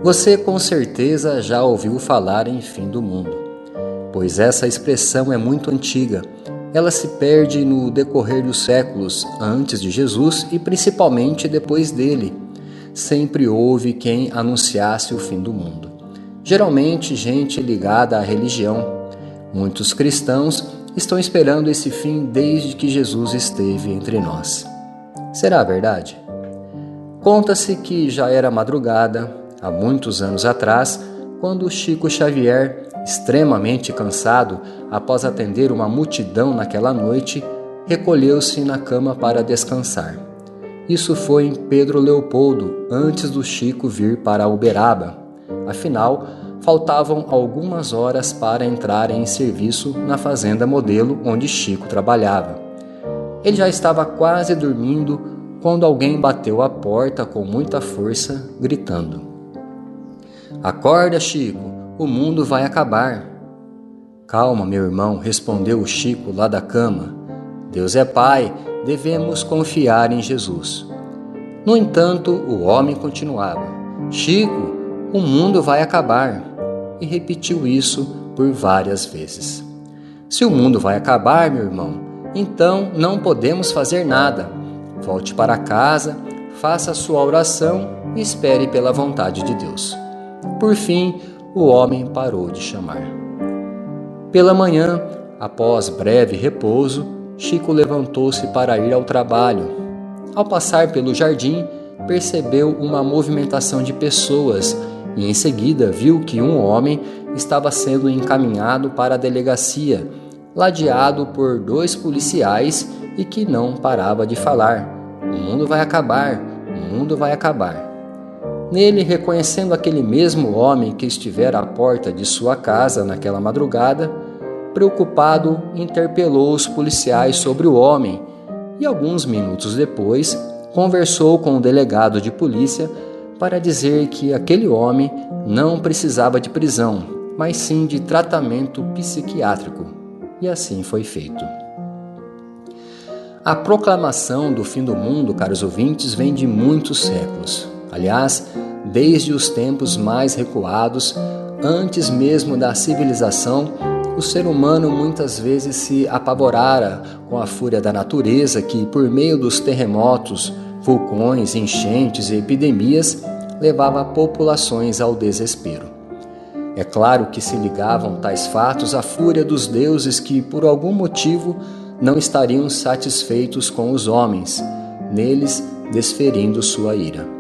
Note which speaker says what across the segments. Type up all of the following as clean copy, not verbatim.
Speaker 1: Você com certeza já ouviu falar em fim do mundo, pois essa expressão é muito antiga. Ela se perde no decorrer dos séculos antes de Jesus e principalmente depois dele. Sempre houve quem anunciasse o fim do mundo. Geralmente gente ligada à religião. Muitos cristãos estão esperando esse fim desde que Jesus esteve entre nós. Será verdade? Conta-se que já era madrugada, há muitos anos atrás, quando Chico Xavier, extremamente cansado após atender uma multidão naquela noite, recolheu-se na cama para descansar. Isso foi em Pedro Leopoldo, antes do Chico vir para Uberaba. Afinal, faltavam algumas horas para entrar em serviço na fazenda modelo onde Chico trabalhava. Ele já estava quase dormindo quando alguém bateu à porta com muita força, gritando: "Acorda, Chico, o mundo vai acabar." "Calma, meu irmão", respondeu o Chico lá da cama. "Deus é Pai, devemos confiar em Jesus." No entanto, o homem continuava: "Chico, o mundo vai acabar." E repetiu isso por várias vezes. "Se o mundo vai acabar, meu irmão, então não podemos fazer nada. Volte para casa, faça a sua oração e espere pela vontade de Deus." Por fim, o homem parou de chamar. Pela manhã, após breve repouso, Chico levantou-se para ir ao trabalho. Ao passar pelo jardim, percebeu uma movimentação de pessoas e em seguida viu que um homem estava sendo encaminhado para a delegacia, ladeado por 2 policiais e que não parava de falar: "O mundo vai acabar, o mundo vai acabar." Nele, reconhecendo aquele mesmo homem que estivera à porta de sua casa naquela madrugada, preocupado, interpelou os policiais sobre o homem e, alguns minutos depois, conversou com o delegado de polícia para dizer que aquele homem não precisava de prisão, mas sim de tratamento psiquiátrico. E assim foi feito. A proclamação do fim do mundo, caros ouvintes, vem de muitos séculos. Aliás, desde os tempos mais recuados, antes mesmo da civilização, o ser humano muitas vezes se apavorara com a fúria da natureza que, por meio dos terremotos, vulcões, enchentes e epidemias, levava populações ao desespero. É claro que se ligavam tais fatos à fúria dos deuses que, por algum motivo, não estariam satisfeitos com os homens, neles desferindo sua ira.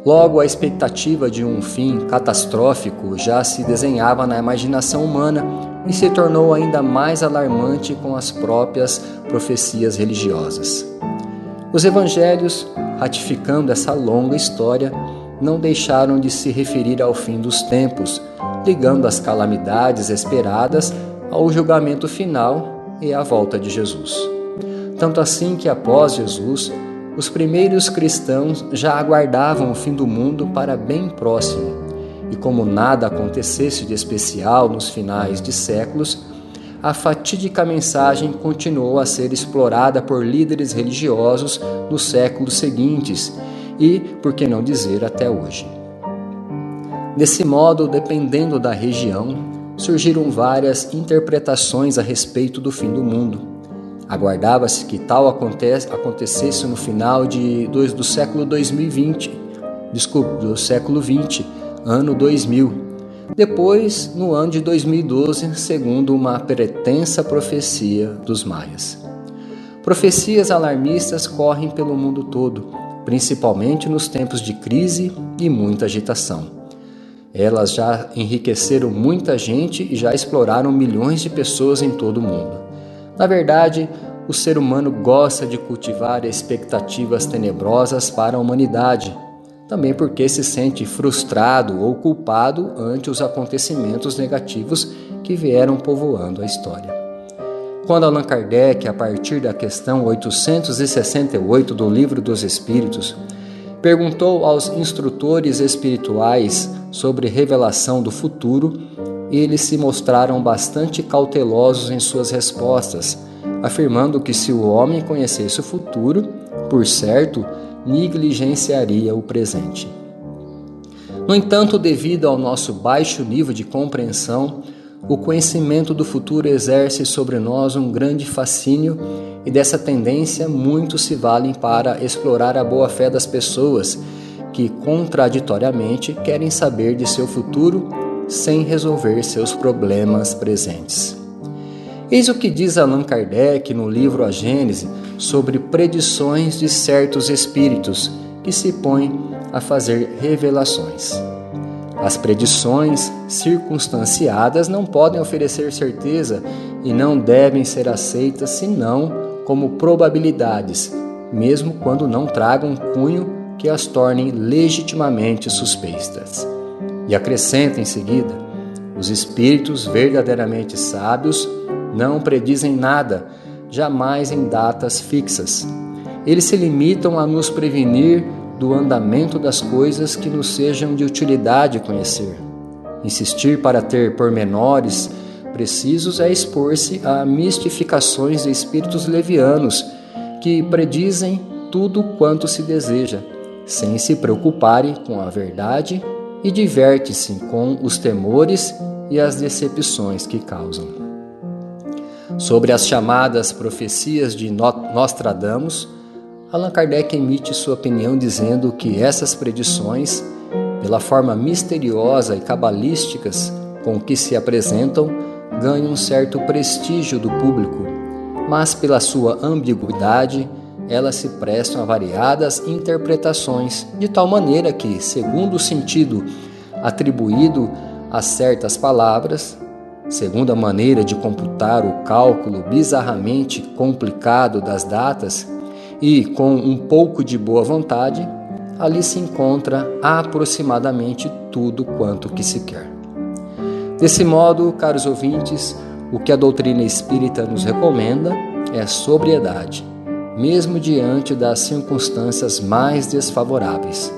Speaker 1: Logo, a expectativa de um fim catastrófico já se desenhava na imaginação humana e se tornou ainda mais alarmante com as próprias profecias religiosas. Os evangelhos, ratificando essa longa história, não deixaram de se referir ao fim dos tempos, ligando as calamidades esperadas ao julgamento final e à volta de Jesus. Tanto assim que, após Jesus, os primeiros cristãos já aguardavam o fim do mundo para bem próximo, e como nada acontecesse de especial nos finais de séculos, a fatídica mensagem continuou a ser explorada por líderes religiosos nos séculos seguintes e, por que não dizer, até hoje. Desse modo, dependendo da região, surgiram várias interpretações a respeito do fim do mundo. Aguardava-se que tal acontecesse no final do século 20, ano 2000. Depois, no ano de 2012, segundo uma pretensa profecia dos maias. Profecias alarmistas correm pelo mundo todo, principalmente nos tempos de crise e muita agitação. Elas já enriqueceram muita gente e já exploraram milhões de pessoas em todo o mundo. Na verdade, o ser humano gosta de cultivar expectativas tenebrosas para a humanidade, também porque se sente frustrado ou culpado ante os acontecimentos negativos que vieram povoando a história. Quando Allan Kardec, a partir da questão 868 do Livro dos Espíritos, perguntou aos instrutores espirituais sobre revelação do futuro, eles se mostraram bastante cautelosos em suas respostas, afirmando que se o homem conhecesse o futuro, por certo, negligenciaria o presente. No entanto, devido ao nosso baixo nível de compreensão, o conhecimento do futuro exerce sobre nós um grande fascínio e dessa tendência muitos se valem para explorar a boa-fé das pessoas que, contraditoriamente, querem saber de seu futuro sem resolver seus problemas presentes. Eis o que diz Allan Kardec no livro A Gênese sobre predições de certos espíritos que se põem a fazer revelações. As predições circunstanciadas não podem oferecer certeza e não devem ser aceitas senão como probabilidades, mesmo quando não tragam cunho que as tornem legitimamente suspeitas. E acrescenta em seguida: os espíritos verdadeiramente sábios não predizem nada, jamais em datas fixas. Eles se limitam a nos prevenir do andamento das coisas que nos sejam de utilidade conhecer. Insistir para ter pormenores precisos é expor-se a mistificações de espíritos levianos que predizem tudo quanto se deseja, sem se preocuparem com a verdade e diverte-se com os temores e as decepções que causam. Sobre as chamadas profecias de Nostradamus, Allan Kardec emite sua opinião dizendo que essas predições, pela forma misteriosa e cabalísticas com que se apresentam, ganham um certo prestígio do público, mas pela sua ambiguidade, elas se prestam a variadas interpretações, de tal maneira que, segundo o sentido atribuído a certas palavras, segundo a maneira de computar o cálculo bizarramente complicado das datas, e com um pouco de boa vontade, ali se encontra aproximadamente tudo quanto que se quer. Desse modo, caros ouvintes, o que a doutrina espírita nos recomenda é sobriedade, mesmo diante das circunstâncias mais desfavoráveis.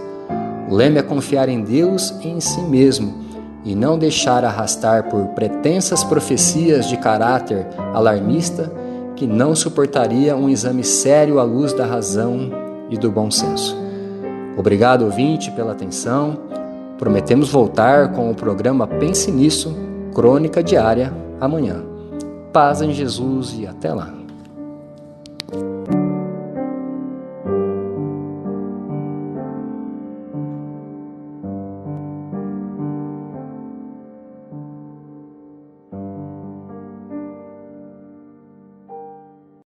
Speaker 1: O leme é confiar em Deus e em si mesmo, e não deixar arrastar por pretensas profecias de caráter alarmista que não suportaria um exame sério à luz da razão e do bom senso. Obrigado, ouvinte, pela atenção. Prometemos voltar com o programa Pense Nisso, crônica diária, amanhã. Paz em Jesus e até lá.